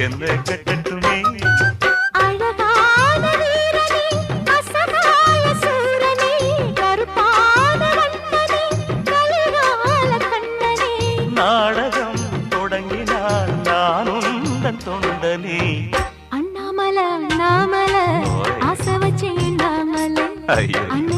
என்ன கட்டட்டுமே அழகான வீரனே அசகாய சூரனே கருப்பான வண்ணனே கலிகால கண்ணனே நாடகம் தொடங்கினால் நான் உந்தன் தொண்டனே அண்ணாமலை அண்ணாமலை ஆசை வச்சு எண்ணாமலை ஐயோ அண்ணன்